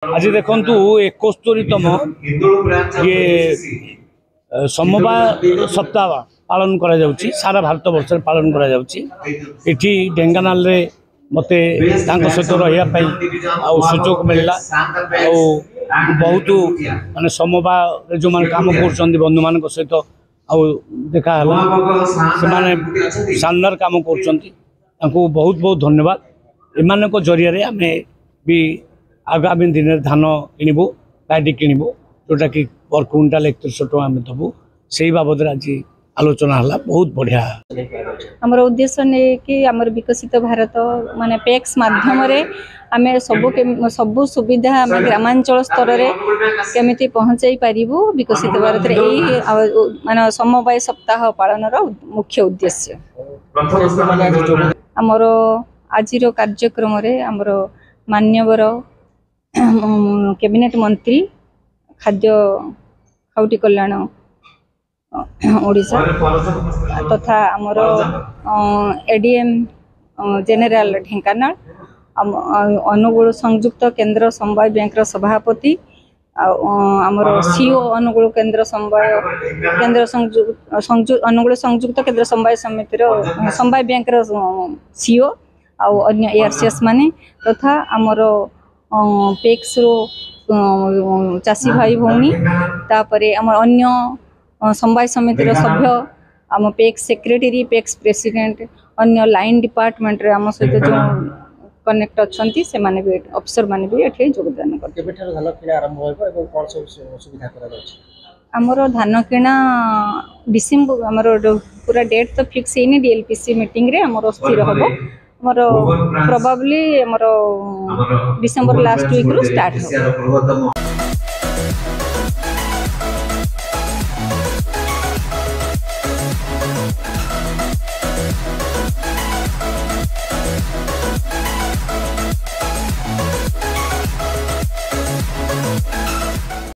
आज देखु 71तम ये समवाय सप्ताह पालन करा जाउची सारा भारत वर्ष पालन करा जाउची। एठी ढेंकानाल रे मते तांको सहित रहिया पई आ सुजोग मिलला आ बहुत माने समवाय जो मान काम करछन बंधु मान सहित आ देखा हला से माने शानदार काम करछन तांको बहुत बहुत धन्यवाद। एमान को जरिया रे हमें भी आगामी दिन में धान किणबू गाड़ी किणबू जोटा कि पर क्विंटाल 3100 टका आम देवु से बाबद आज आलोचना है बहुत बढ़िया। आमर उद्देश्य नहीं कि आमर विकसित भारत माने पैक्स माध्यम आम सबू सुविधा आम ग्रामांचल स्तर में केमिति पहुँचाई पारिबु विकसित भारत माने समवाय सप्ताह पालन मुख्य उद्देश्य। आमर आज कार्यक्रम आमर मान्यवर कैबिनेट मंत्री खाद्य खाउटी कल्याण ओडिशा तथा आमर एडीएम जेनेराल ढेंकानाल अनुगुल संयुक्त केंद्र समवाय बैंक सभापति आमर सीओ अनुगुल केंद्र समवाय केंद्र अनुगुल संयुक्त केंद्र समवाय समिति समवाय बैंक सीओ आउ अन्य एआरसीएस माने तथा आमर पेक्स रो चाषी भाई भौणी तापरे आम अन्य समवाय समितिर सभ्य आम पेक्स सेक्रेटरी पेक्स प्रेसिडेंट अन्य लाइन डिपार्टमेंट रे आम सहित जो कनेक्ट अच्छी से माने भी अफसर माने भी एठी योगदान आमर धान किणा डिसेम्बर आमर पूरा डेट तो फिक्स है डीएलपीसी मीटिंग रे आमर स्थिर हम प्रोबेबली डिसेम्बर लास्ट वीक रू स्टार्ट हो।